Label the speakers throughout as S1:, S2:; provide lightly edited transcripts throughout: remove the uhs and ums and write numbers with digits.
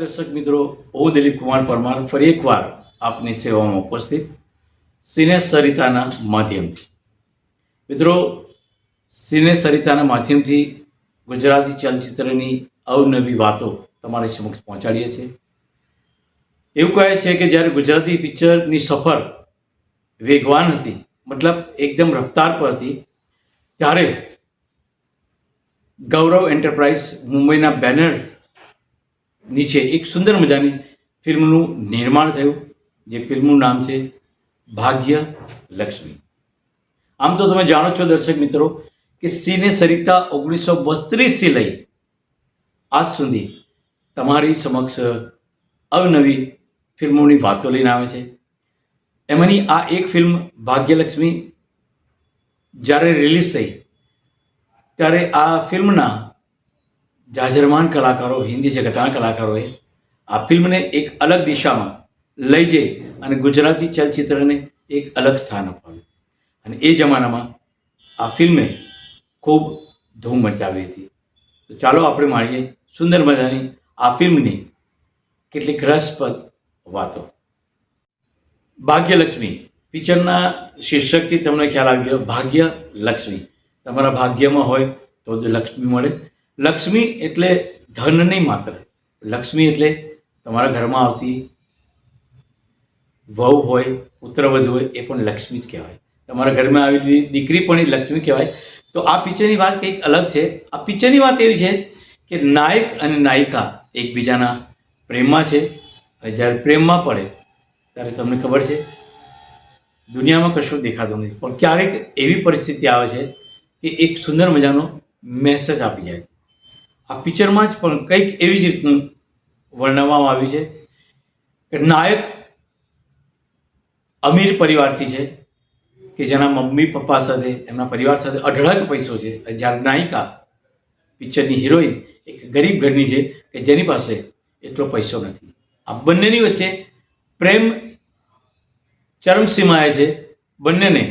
S1: દર્શક મિત્રો, હું દિલીપ કુમાર પરમાર ફરી એકવાર આપની સેવામાં ઉપસ્થિત સિને સરિતાના માધ્યમથી. મિત્રો, સિને સરિતાના માધ્યમથી ગુજરાતી ચલચિત્રની અવનવી વાતો તમારી સમક્ષ પહોંચાડીએ છીએ. એવું કહે છે કે જ્યારે ગુજરાતી પિક્ચરની સફર વેગવાન હતી, મતલબ એકદમ રફતાર પર હતી, ત્યારે ગૌરવ એન્ટરપ્રાઇઝ મુંબઈના બેનર નીચે એક સુંદર મજાની ફિલ્મનું નિર્માણ થયું, જે ફિલ્મનું નામ છે ભાગ્ય લક્ષ્મી. આમ તો તમે જાણો છો દર્શક મિત્રો કે સિને સરિતા 1932થી લઈ આજ સુધી તમારી સમક્ષ અવનવી ફિલ્મોની વાતો લઈને આવે છે. એમાંની આ એક ફિલ્મ ભાગ્યલક્ષ્મી જ્યારે રિલીઝ થઈ ત્યારે આ ફિલ્મના જાજરમાન કલાકારો, હિન્દી જગતના કલાકારોએ આ ફિલ્મને એક અલગ દિશામાં લઈ જઈ અને ગુજરાતી ચલચિત્રને એક અલગ સ્થાન અપાવ્યું. અને એ જમાનામાં આ ફિલ્મે ખૂબ ધૂમ મચાવી હતી. તો ચાલો આપણે માણીએ સુંદર મજાની આ ફિલ્મની કેટલીક રસપ્રદ વાતો. ભાગ્યલક્ષ્મી પિક્ચરના શીર્ષકથી તમને ખ્યાલ આવી ગયો. ભાગ્ય લક્ષ્મી, તમારા ભાગ્યમાં હોય તો જ લક્ષ્મી મળે. લક્ષ્મી એટલે ધન નહીં માત્ર, લક્ષ્મી એટલે તમારા ઘરમાં આવતી વહુ હોય, પુત્રવધુ હોય, એ પણ લક્ષ્મી જ કહેવાય. તમારા ઘરમાં આવેલી દીકરી પણ એ લક્ષ્મી કહેવાય. તો આ પિક્ચરની વાત કંઈક અલગ છે. આ પિક્ચરની વાત એવી છે કે નાયક અને નાયિકા એકબીજાના પ્રેમમાં છે. અને જ્યારે પ્રેમમાં પડે ત્યારે તમને ખબર છે દુનિયામાં કશું દેખાતું નથી, પણ ક્યારેક એવી પરિસ્થિતિ આવે છે કે એક સુંદર મજાનો મેસેજ આપી જાય છે. આ પિક્ચરમાં જ પણ કંઈક એવી જ રીતનું વર્ણવવામાં આવ્યું છે કે નાયક અમીર પરિવારથી છે કે જેના મમ્મી પપ્પા સાથે, એમના પરિવાર સાથે અઢળક પૈસો છે. જ્યારે નાયિકા પિક્ચરની હિરોઈન એક ગરીબ ઘરની છે કે જેની પાસે એટલો પૈસો નથી. આ બંનેની વચ્ચે પ્રેમ ચરમસીમાએ છે. બંનેને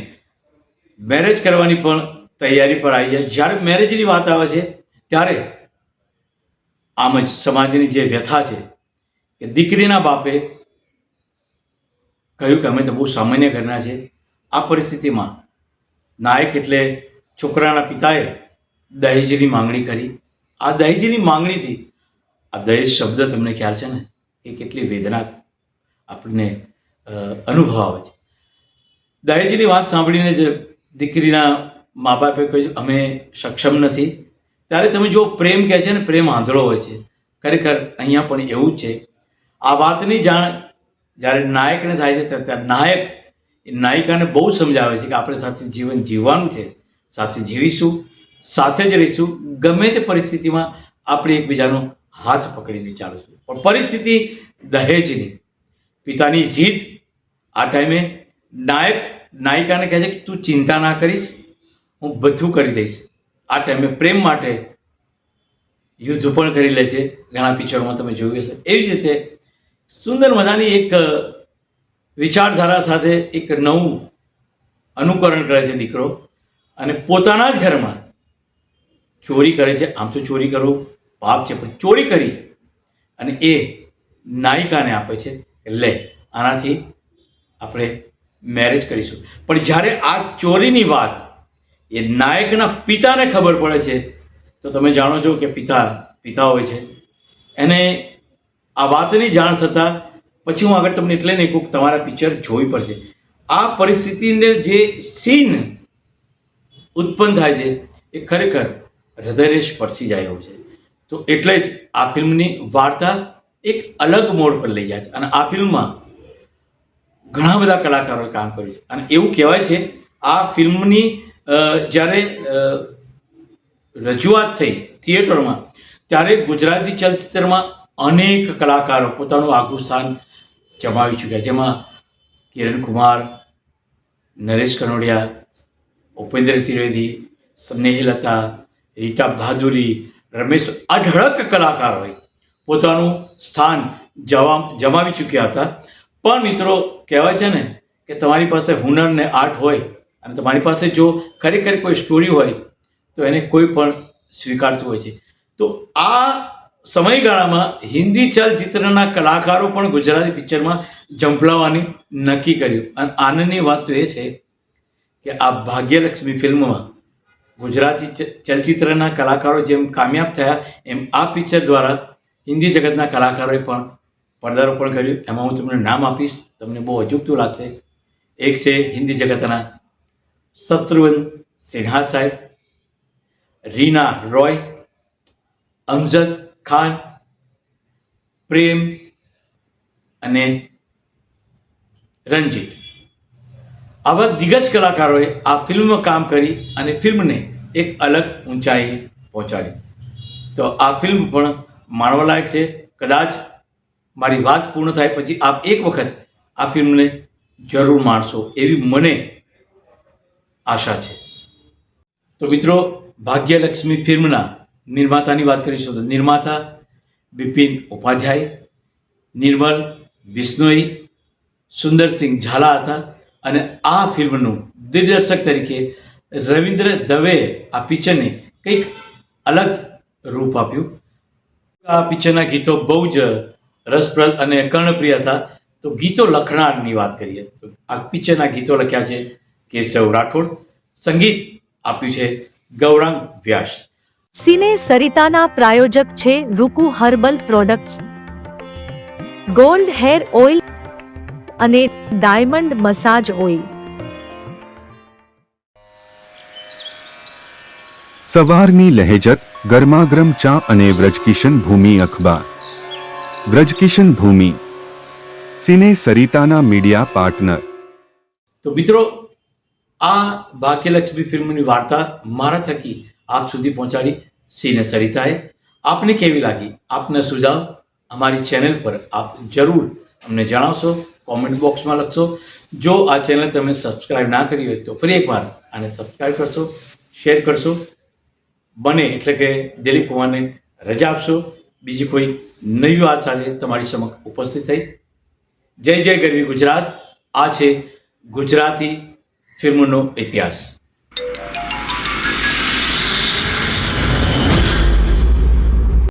S1: મેરેજ કરવાની પણ તૈયારી પર આવી જાય. જ્યારે મેરેજની વાત આવે છે ત્યારે આમ જ સમાજની જે વ્યથા છે કે દીકરીના બાપે કહ્યું કે અમે તો બહુ સામાન્ય ઘરના છે. આ પરિસ્થિતિમાં નાયક એટલે છોકરાના પિતાએ દહેજની માંગણી કરી. આ દહેજની માંગણીથી, આ દહેજ શબ્દ તમને ખ્યાલ છે ને, એ કેટલી વેદના આપણને અનુભવ આવે છે. દહેજની વાત સાંભળીને જ દીકરીના મા બાપે કહ્યું અમે સક્ષમ નથી. ત્યારે તમે જો પ્રેમ કહે છે ને, પ્રેમ આંધળો હોય છે. ખરેખર અહીંયા પણ એવું જ છે. આ વાતની જાણ જ્યારે નાયકને થાય છે ત્યારે નાયક એ નાયિકાને બહુ સમજાવે છે કે આપણે સાથે જીવન જીવવાનું છે, સાથે જીવીશું, સાથે જ રહીશું, ગમે તે પરિસ્થિતિમાં આપણે એકબીજાનો હાથ પકડીને ચાલીશું. પણ પરિસ્થિતિ દહેજની, પિતાની જીદ. આ ટાઈમે નાયક નાયિકાને કહે છે કે તું ચિંતા ના કરીશ, હું બધું કરી દઈશ. આ ટાઈમે પ્રેમ માટે યુદ્ધ પણ કરી લે છે. ઘણા પિક્ચરોમાં તમે જોયું હશે. એવી જ રીતે સુંદર મજાની એક વિચારધારા સાથે એક નવું અનુકરણ કરે છે દીકરો, અને પોતાના જ ઘરમાં ચોરી કરે છે. આમ તો ચોરી કરવું પાપ છે, પણ ચોરી કરી અને એ નાયિકાને આપે છે કે લે આનાથી આપણે મેરેજ કરીશું. પણ જ્યારે આ ચોરીની વાત એ નાયકના પિતાને ખબર પડે છે તો તમે જાણો છો કે પિતા હોય છે, એને આ વાતની જાણ થતાં પછી હું આગળ તમને એટલે નહીં કહું, તમારા પિક્ચર જોવી પડશે. આ પરિસ્થિતિને જે સીન ઉત્પન્ન થાય છે એ ખરેખર હૃદયને સ્પર્શી જાય એવું છે. તો એટલે જ આ ફિલ્મની વાર્તા એક અલગ મોડ પર લઈ જાય છે. અને આ ફિલ્મમાં ઘણા બધા કલાકારોએ કામ કર્યું છે. અને એવું કહેવાય છે આ ફિલ્મની જ્યારે રજૂઆત થઈ થિયેટરમાં ત્યારે ગુજરાતી ચલચિત્રમાં અનેક કલાકારો પોતાનું આગવું સ્થાન જમાવી ચૂક્યા. જેમાં કિરણ કુમાર, નરેશ કનોડિયા, ઉપેન્દ્ર ત્રિવેદી, સ્નેહલતા, રીટા બહાદુરી, રમેશ, અઢળક કલાકારોએ પોતાનું સ્થાન જમાવી ચૂક્યા હતા. પણ મિત્રો, કહેવાય છે ને કે તમારી પાસે હુનર ને આર્ટ હોય અને તમારી પાસે જો ખરેખર કોઈ સ્ટોરી હોય તો એને કોઈ પણ સ્વીકારતું હોય છે. તો આ સમયગાળામાં હિન્દી ચલચિત્રના કલાકારો પણ ગુજરાતી પિક્ચરમાં ઝંપલાવવાની નક્કી કર્યું. અને આનંદની વાત તો એ છે કે આ ભાગ્યલક્ષ્મી ફિલ્મમાં ગુજરાતી ચલચિત્રના કલાકારો જેમ કામયાબ થયા એમ આ પિક્ચર દ્વારા હિન્દી જગતના કલાકારોએ પણ પર્દારોપણ કર્યું. એમાં હું તમને નામ આપીશ, તમને બહુ અજુગતું લાગશે. એક છે હિન્દી જગતના શત્રુઘ્ન સિન્હા સાહેબ, રીના રોય, અમજદ ખાન, પ્રેમ અને રંજીત. આવા દિગ્ગજ કલાકારોએ આ ફિલ્મમાં કામ કરી અને ફિલ્મને એક અલગ ઊંચાઈ પહોંચાડી. તો આ ફિલ્મ પણ માણવાલાયક છે. કદાચ મારી વાત પૂર્ણ થાય પછી આપ એક વખત આ ફિલ્મને જરૂર માણશો એવી મને આશા છે. તો મિત્રો, ભાગ્યલક્ષ્મી ફિલ્મના નિર્માતાની વાત કરીશું તો નિર્માતા બિપિન ઉપાધ્યાય, નિર્મલ બિશ્નોઈ, સુંદરસિંહ ઝાલા હતા. અને આ ફિલ્મનું દિગ્દર્શક તરીકે રવિન્દ્ર દવેએ આ પિક્ચરને કંઈક અલગ રૂપ આપ્યું. આ પિક્ચરના ગીતો બહુ જ રસપ્રદ અને કર્ણપ્રિય હતા. તો ગીતો લખનારની વાત કરીએ તો આ પિક્ચરના ગીતો લખ્યા છે કેશવ રાઠોડ, સંગીત આપ્યું છે ગૌરાંગ વ્યાસ.
S2: સિને સરિતાના પ્રાયોજક છે Ruku herbal products, gold hair oil અને ડાયમંડ મસાજ ઓઇલ.
S3: સવારની લહેજત, ગરમાગરમ ચા અને વ્રજકિશન ભૂમિ અખબાર. વ્રજકિશન ભૂમિ, સિને સરિતાના મીડિયા પાર્ટનર.
S1: તો મિત્રો, આ ભાગ્યલક્ષ્મી ફિલ્મની વાર્તા મારા થકી આપ સુધી પહોંચાડી સિને સરિતાએ. આપને કેવી લાગી? આપના સુઝાવ અમારી ચેનલ પર આપ જરૂર અમને જણાવશો, કોમેન્ટ બોક્સમાં લખશો. જો આ ચેનલ તમે સબસ્ક્રાઈબ ના કરી હોય તો ફરી એકવાર આને સબસ્ક્રાઈબ કરશો, શેર કરશો. બને એટલે કે દિલીપ કુમારને રજા આપશો. બીજી કોઈ નવી વાત સાથે તમારી સમક્ષ ઉપસ્થિત થઈ. જય જય ગરવી ગુજરાત. આ છે ગુજરાતી ફિલ્મનો ઇતિહાસ.